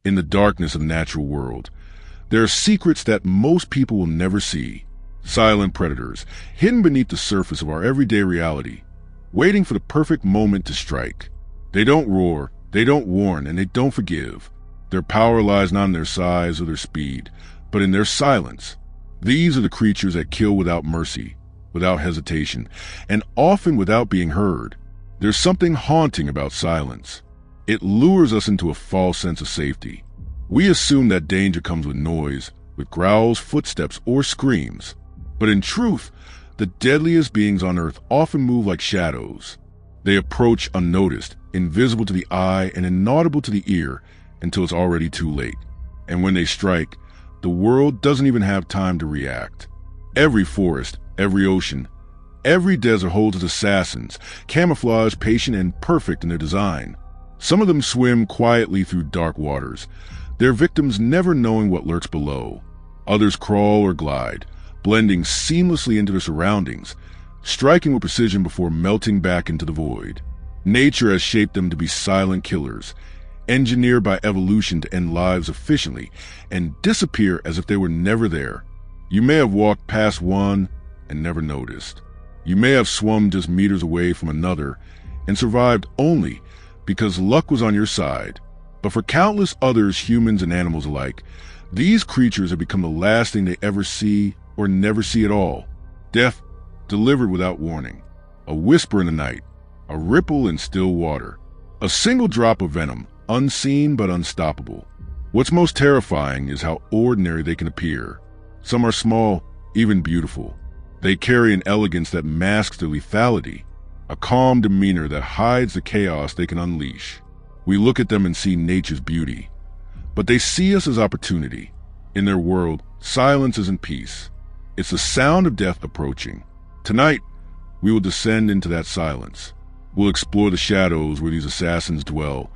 In the darkness of the natural world, there are secrets that most people will never see. Silent predators, hidden beneath the surface of our everyday reality, waiting for the perfect moment to strike. They don't roar, they don't warn, and they don't forgive. Their power lies not in their size or their speed, but in their silence. These are the creatures that kill without mercy, without hesitation, and often without being heard. There's something haunting about silence. It lures us into a false sense of safety. We assume that danger comes with noise, with growls, footsteps, or screams. But in truth, the deadliest beings on earth often move like shadows. They approach unnoticed, invisible to the eye and inaudible to the ear until it's already too late. And when they strike, the world doesn't even have time to react. Every forest, every ocean, every desert holds its assassins, camouflaged, patient, and perfect in their design. Some of them swim quietly through dark waters, their victims never knowing what lurks below. Others crawl or glide, blending seamlessly into their surroundings, striking with precision before melting back into the void. Nature has shaped them to be silent killers, engineered by evolution to end lives efficiently and disappear as if they were never there. You may have walked past one and never noticed. You may have swum just meters away from another and survived only because luck was on your side. But for countless others, humans and animals alike, these creatures have become the last thing they ever see or never see at all. Death delivered without warning. A whisper in the night, a ripple in still water. A single drop of venom, unseen but unstoppable. What's most terrifying is how ordinary they can appear. Some are small, even beautiful. They carry an elegance that masks their lethality, a calm demeanor that hides the chaos they can unleash. We look at them and see nature's beauty, but they see us as opportunity. In their world, silence isn't peace. It's the sound of death approaching. Tonight, we will descend into that silence. We'll explore the shadows where these assassins dwell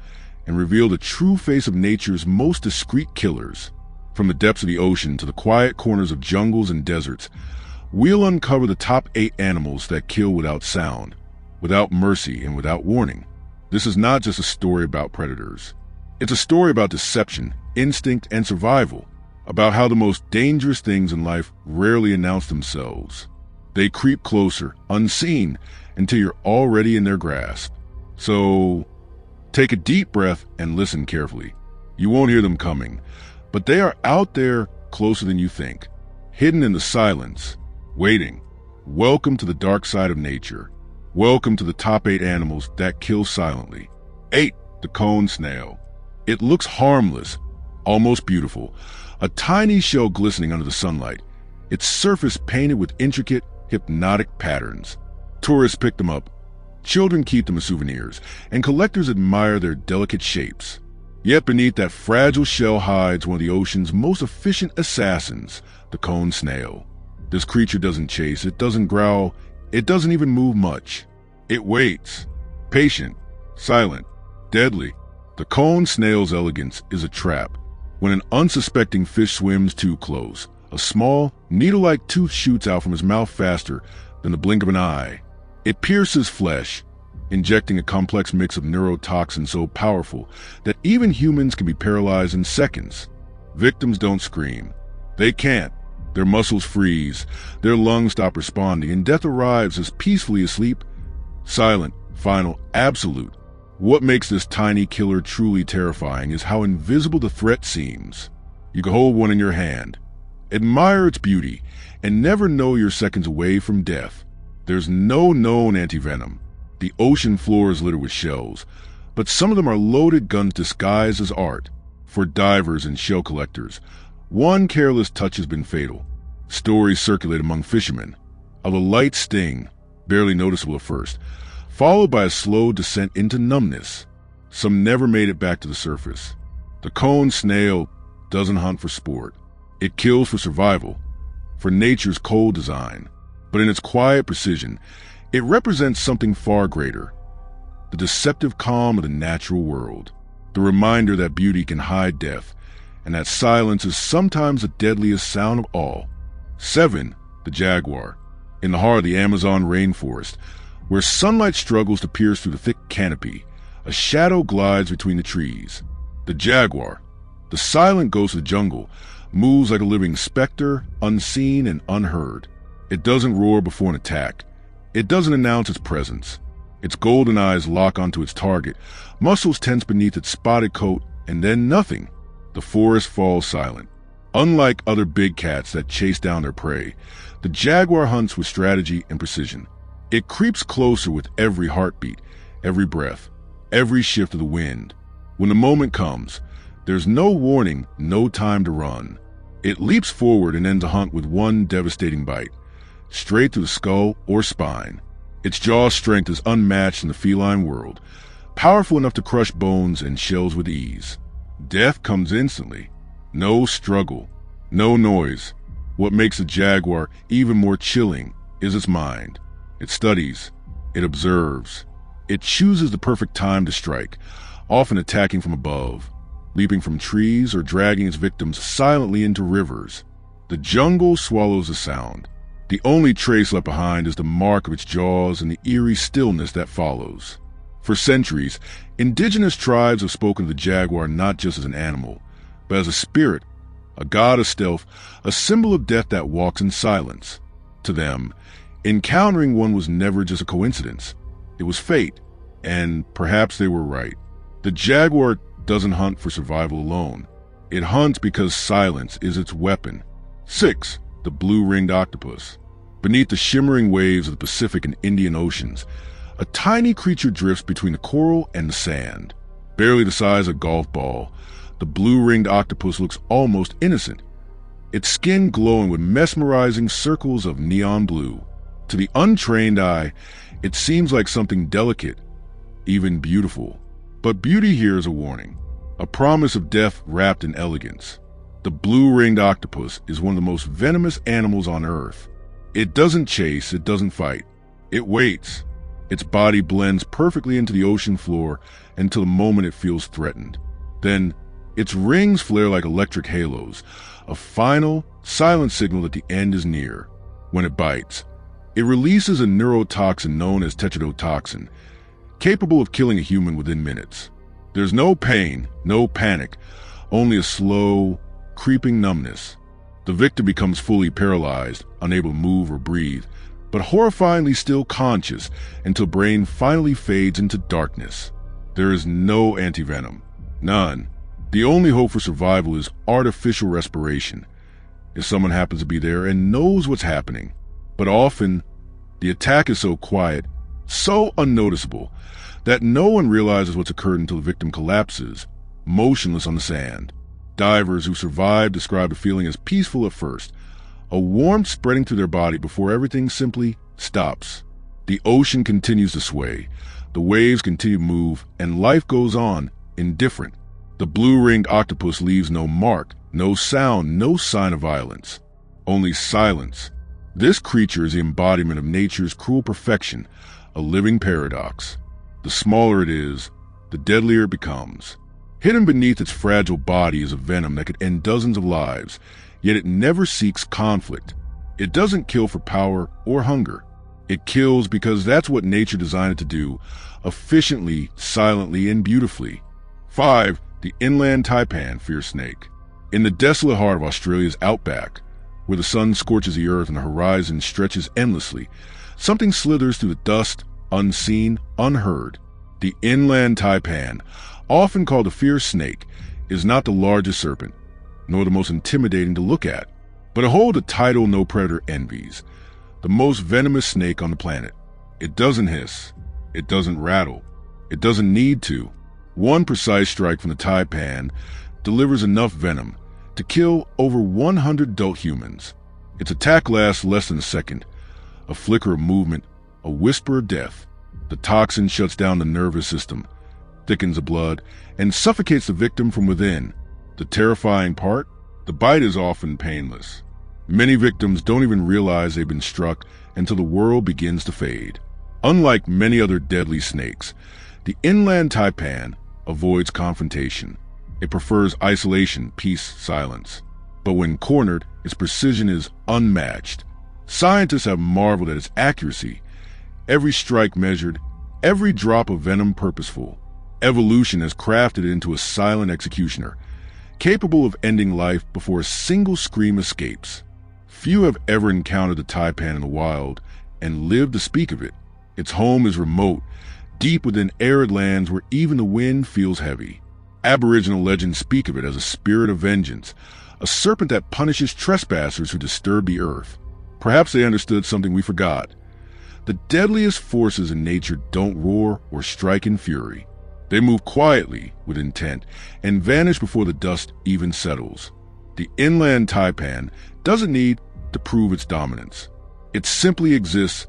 and reveal the true face of nature's most discreet killers. From the depths of the ocean to the quiet corners of jungles and deserts, we'll uncover the top 8 animals that kill without sound, without mercy, and without warning. This is not just a story about predators. It's a story about deception, instinct, and survival, about how the most dangerous things in life rarely announce themselves. They creep closer, unseen, until you're already in their grasp. So, take a deep breath and listen carefully. You won't hear them coming, but they are out there closer than you think, hidden in the silence, waiting. Welcome to the dark side of nature. Welcome to the top 8 animals that kill silently. 8. The cone snail. It looks harmless, almost beautiful, a tiny shell glistening under the sunlight, its surface painted with intricate, hypnotic patterns. Tourists pick them up, children keep them as souvenirs, and collectors admire their delicate shapes. Yet beneath that fragile shell hides one of the ocean's most efficient assassins, the cone snail. This creature doesn't chase, it doesn't growl, it doesn't even move much. It waits, patient, silent, deadly. The cone snail's elegance is a trap. When an unsuspecting fish swims too close, a small, needle-like tooth shoots out from his mouth faster than the blink of an eye. It pierces flesh, injecting a complex mix of neurotoxins so powerful that even humans can be paralyzed in seconds. Victims don't scream. They can't. Their muscles freeze, their lungs stop responding, and death arrives as peacefully as sleep. Silent, final, absolute. What makes this tiny killer truly terrifying is how invisible the threat seems. You can hold one in your hand, admire its beauty, and never know you're seconds away from death. There's no known antivenom. The ocean floor is littered with shells, but some of them are loaded guns disguised as art. For divers and shell collectors, one careless touch has been fatal. Stories circulate among fishermen of a light sting, barely noticeable at first, followed by a slow descent into numbness. Some never made it back to the surface. The cone snail doesn't hunt for sport. It kills for survival, for nature's cold design. But in its quiet precision, it represents something far greater. The deceptive calm of the natural world. The reminder that beauty can hide death, and that silence is sometimes the deadliest sound of all. 7. The jaguar. In the heart of the Amazon rainforest, where sunlight struggles to pierce through the thick canopy, a shadow glides between the trees. The jaguar, The silent ghost of the jungle moves like a living specter, unseen and unheard. It doesn't roar before an attack. It doesn't announce its presence. Its golden eyes lock onto its target, muscles tense beneath its spotted coat, and then nothing. The forest falls silent. Unlike other big cats that chase down their prey, the jaguar hunts with strategy and precision. It creeps closer with every heartbeat, every breath, every shift of the wind. When the moment comes, there's no warning, no time to run. It leaps forward and ends a hunt with one devastating bite, straight through the skull or spine. Its jaw strength is unmatched in the feline world, powerful enough to crush bones and shells with ease. Death comes instantly. No struggle, no noise. What makes a jaguar even more chilling is its mind. It studies, it observes, it chooses the perfect time to strike, often attacking from above, leaping from trees or dragging its victims silently into rivers. The jungle swallows the sound. The only trace left behind is the mark of its jaws and the eerie stillness that follows. For centuries, indigenous tribes have spoken of the jaguar not just as an animal, but as a spirit, a god of stealth, a symbol of death that walks in silence. To them, encountering one was never just a coincidence. It was fate, and perhaps they were right. The jaguar doesn't hunt for survival alone. It hunts because silence is its weapon. 6. The blue-ringed octopus. Beneath the shimmering waves of the Pacific and Indian Oceans, a tiny creature drifts between the coral and the sand. Barely the size of a golf ball, the blue-ringed octopus looks almost innocent, its skin glowing with mesmerizing circles of neon blue. To the untrained eye, it seems like something delicate, even beautiful. But beauty here is a warning, a promise of death wrapped in elegance. The blue-ringed octopus is one of the most venomous animals on Earth. It doesn't chase, it doesn't fight. It waits. Its body blends perfectly into the ocean floor until the moment it feels threatened. Then, its rings flare like electric halos, a final, silent signal that the end is near. When it bites, it releases a neurotoxin known as tetrodotoxin, capable of killing a human within minutes. There's no pain, no panic, only a slow, creeping numbness. The victim becomes fully paralyzed, unable to move or breathe, but horrifyingly still conscious until brain finally fades into darkness. There is no antivenom. None. The only hope for survival is artificial respiration, if someone happens to be there and knows what's happening. But often, the attack is so quiet, so unnoticeable, that no one realizes what's occurred until the victim collapses, motionless on the sand. Divers who survived describe the feeling as peaceful at first, a warmth spreading through their body before everything simply stops. The ocean continues to sway, the waves continue to move, and life goes on, indifferent. The blue-ringed octopus leaves no mark, no sound, no sign of violence. Only silence. This creature is the embodiment of nature's cruel perfection, a living paradox. The smaller it is, the deadlier it becomes. Hidden beneath its fragile body is a venom that could end dozens of lives, yet it never seeks conflict. It doesn't kill for power or hunger. It kills because that's what nature designed it to do, efficiently, silently, and beautifully. 5. The inland taipan fear snake. In the desolate heart of Australia's outback, where the sun scorches the earth and the horizon stretches endlessly, something slithers through the dust, unseen, unheard. The inland taipan, often called a fierce snake, is not the largest serpent, nor the most intimidating to look at, but it holds a title no predator envies, the most venomous snake on the planet. It doesn't hiss, it doesn't rattle, it doesn't need to. One precise strike from the taipan delivers enough venom to kill over 100 adult humans. Its attack lasts less than a second, a flicker of movement, a whisper of death. The toxin shuts down the nervous system, thickens the blood, and suffocates the victim from within. The terrifying part? The bite is often painless. Many victims don't even realize they've been struck until the world begins to fade. Unlike many other deadly snakes, the inland taipan avoids confrontation. It prefers isolation, peace, silence. But when cornered, its precision is unmatched. Scientists have marveled at its accuracy. Every strike measured, every drop of venom purposeful. Evolution has crafted it into a silent executioner, capable of ending life before a single scream escapes. Few have ever encountered the taipan in the wild and lived to speak of it. Its home is remote, deep within arid lands where even the wind feels heavy. Aboriginal legends speak of it as a spirit of vengeance, a serpent that punishes trespassers who disturb the earth. Perhaps they understood something we forgot. The deadliest forces in nature don't roar or strike in fury. They move quietly with intent and vanish before the dust even settles. The inland taipan doesn't need to prove its dominance. It simply exists,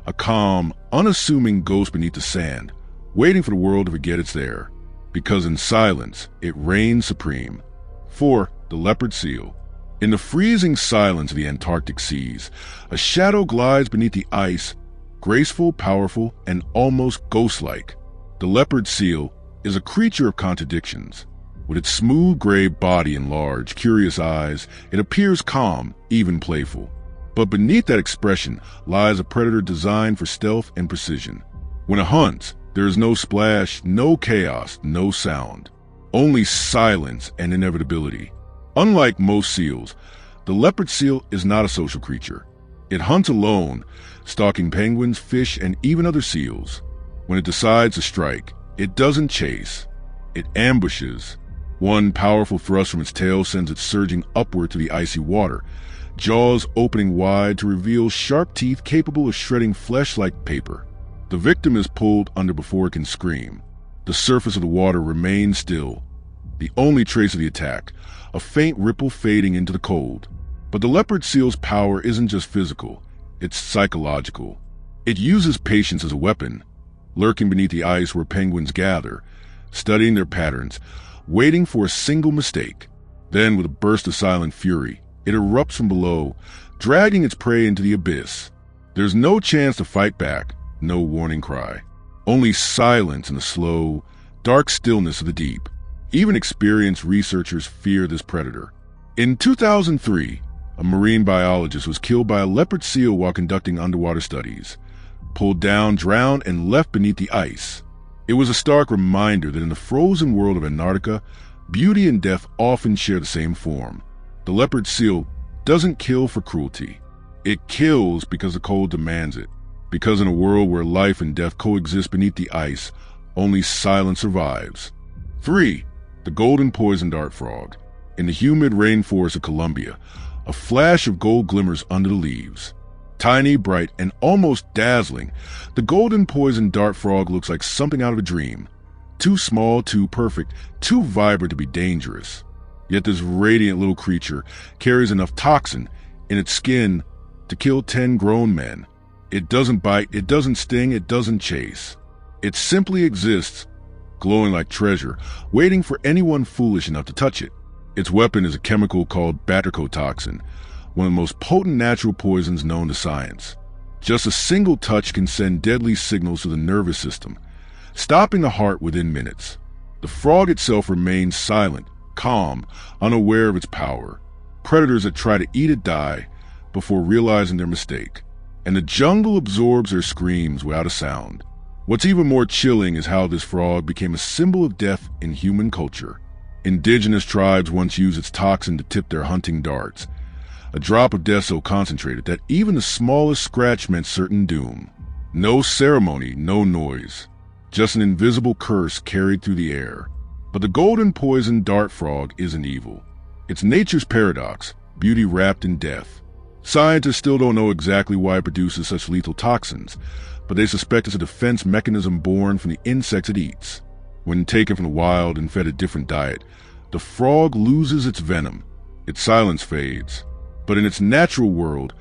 a calm, unassuming ghost beneath the sand, waiting for the world to forget it's there. Because in silence, it reigns supreme. 4. The leopard seal. In the freezing silence of the Antarctic seas, a shadow glides beneath the ice, graceful, powerful, and almost ghost-like. The leopard seal is a creature of contradictions. With its smooth gray body and large, curious eyes, it appears calm, even playful. But beneath that expression lies a predator designed for stealth and precision. When it hunts, there is no splash, no chaos, no sound. Only silence and inevitability. Unlike most seals, the leopard seal is not a social creature. It hunts alone, stalking penguins, fish, and even other seals. When it decides to strike, it doesn't chase. It ambushes. One powerful thrust from its tail sends it surging upward to the icy water, jaws opening wide to reveal sharp teeth capable of shredding flesh like paper. The victim is pulled under before it can scream. The surface of the water remains still, the only trace of the attack, a faint ripple fading into the cold. But the leopard seal's power isn't just physical, it's psychological. It uses patience as a weapon, lurking beneath the ice where penguins gather, studying their patterns, waiting for a single mistake. Then, with a burst of silent fury, it erupts from below, dragging its prey into the abyss. There's no chance to fight back, no warning cry. Only silence and the slow, dark stillness of the deep. Even experienced researchers fear this predator. In 2003, a marine biologist was killed by a leopard seal while conducting underwater studies. Pulled down, drowned, and left beneath the ice. It was a stark reminder that in the frozen world of Antarctica, beauty and death often share the same form. The leopard seal doesn't kill for cruelty. It kills because the cold demands it. Because in a world where life and death coexist beneath the ice, only silence survives. 3. The golden poison dart frog. In the humid rainforest of Colombia, a flash of gold glimmers under the leaves. Tiny, bright, and almost dazzling, the golden poison dart frog looks like something out of a dream. Too small, too perfect, too vibrant to be dangerous. Yet this radiant little creature carries enough toxin in its skin to kill 10 grown men. It doesn't bite, it doesn't sting, it doesn't chase. It simply exists, glowing like treasure, waiting for anyone foolish enough to touch it. Its weapon is a chemical called batrachotoxin, one of the most potent natural poisons known to science. Just a single touch can send deadly signals to the nervous system, stopping the heart within minutes. The frog itself remains silent, calm, unaware of its power. Predators that try to eat it die before realizing their mistake, and the jungle absorbs their screams without a sound. What's even more chilling is how this frog became a symbol of death in human culture. Indigenous tribes once used its toxin to tip their hunting darts, a drop of death so concentrated that even the smallest scratch meant certain doom. No ceremony, no noise, just an invisible curse carried through the air. But the golden poison dart frog isn't evil. It's nature's paradox, beauty wrapped in death. Scientists still don't know exactly why it produces such lethal toxins, but they suspect it's a defense mechanism born from the insects it eats. When taken from the wild and fed a different diet, the frog loses its venom, its silence fades. But in its natural world,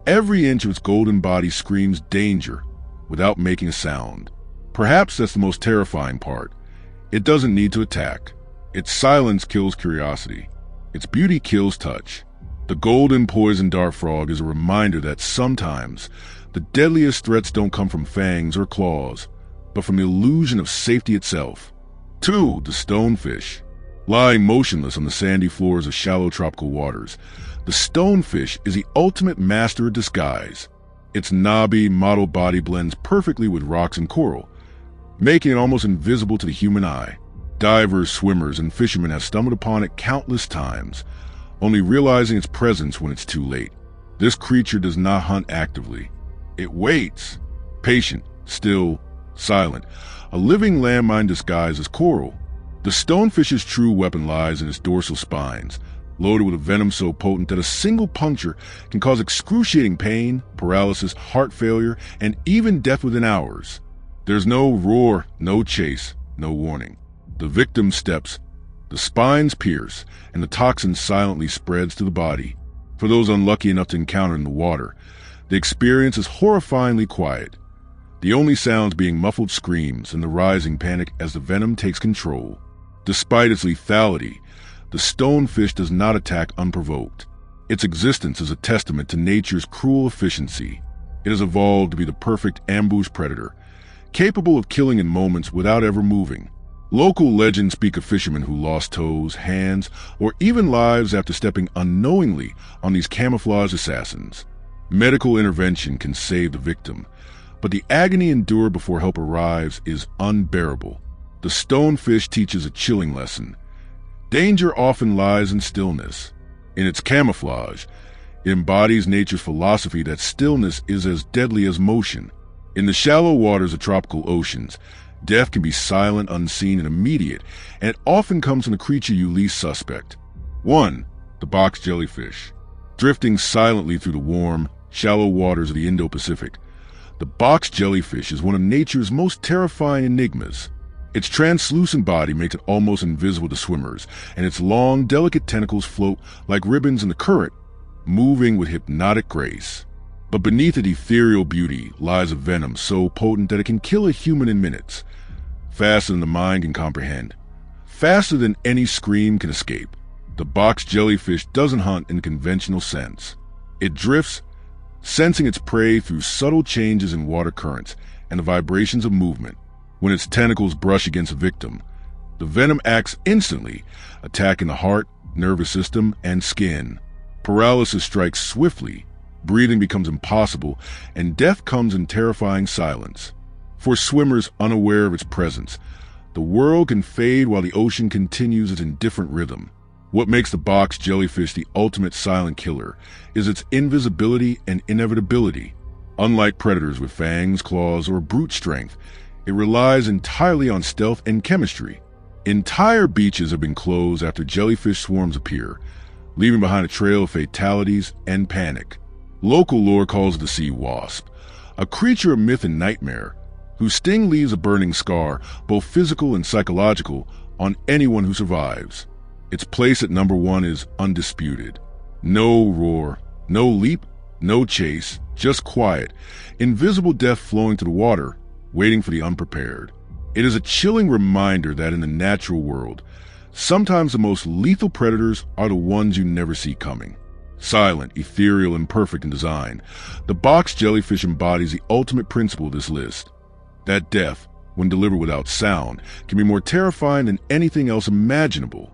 every inch of its golden body screams danger without making a sound. Perhaps that's the most terrifying part. It doesn't need to attack. Its silence kills curiosity. Its beauty kills touch. The golden poison dart frog is a reminder that sometimes the deadliest threats don't come from fangs or claws, but from the illusion of safety itself. 2. The stonefish. Lying motionless on the sandy floors of shallow tropical waters, the stonefish is the ultimate master of disguise. Its knobby, mottled body blends perfectly with rocks and coral, making it almost invisible to the human eye. Divers, swimmers, and fishermen have stumbled upon it countless times, only realizing its presence when it's too late. This creature does not hunt actively. It waits, patient, still, silent, a living landmine disguised as coral. The stonefish's true weapon lies in its dorsal spines, loaded with a venom so potent that a single puncture can cause excruciating pain, paralysis, heart failure, and even death within hours. There's no roar, no chase, no warning. The victim steps, the spines pierce, and the toxin silently spreads to the body. For those unlucky enough to encounter in the water, the experience is horrifyingly quiet, the only sounds being muffled screams and the rising panic as the venom takes control. Despite its lethality, the stonefish does not attack unprovoked. Its existence is a testament to nature's cruel efficiency. It has evolved to be the perfect ambush predator, capable of killing in moments without ever moving. Local legends speak of fishermen who lost toes, hands, or even lives after stepping unknowingly on these camouflaged assassins. Medical intervention can save the victim, but the agony endured before help arrives is unbearable. The stonefish teaches a chilling lesson. Danger often lies in stillness. In its camouflage, it embodies nature's philosophy that stillness is as deadly as motion. In the shallow waters of tropical oceans, death can be silent, unseen, and immediate, and it often comes from the creature you least suspect. 1. The box jellyfish. Drifting silently through the warm, shallow waters of the Indo-Pacific, the box jellyfish is one of nature's most terrifying enigmas. Its translucent body makes it almost invisible to swimmers, and its long, delicate tentacles float like ribbons in the current, moving with hypnotic grace. But beneath its ethereal beauty lies a venom so potent that it can kill a human in minutes, faster than the mind can comprehend, faster than any scream can escape. The box jellyfish doesn't hunt in the conventional sense. It drifts, sensing its prey through subtle changes in water currents and the vibrations of movement. When its tentacles brush against a victim, the venom acts instantly, attacking the heart, nervous system, and skin. Paralysis strikes swiftly, breathing becomes impossible, and death comes in terrifying silence. For swimmers unaware of its presence, the world can fade while the ocean continues its indifferent rhythm. What makes the box jellyfish the ultimate silent killer is its invisibility and inevitability. Unlike predators with fangs, claws, or brute strength, it relies entirely on stealth and chemistry. Entire beaches have been closed after jellyfish swarms appear, leaving behind a trail of fatalities and panic. Local lore calls it the sea wasp, a creature of myth and nightmare, whose sting leaves a burning scar, both physical and psychological, on anyone who survives. Its place at number 1 is undisputed. No roar, no leap, no chase, just quiet, invisible death flowing to the water, waiting for the unprepared. It is a chilling reminder that in the natural world, sometimes the most lethal predators are the ones you never see coming. Silent, ethereal, and perfect in design, the box jellyfish embodies the ultimate principle of this list. That death, when delivered without sound, can be more terrifying than anything else imaginable.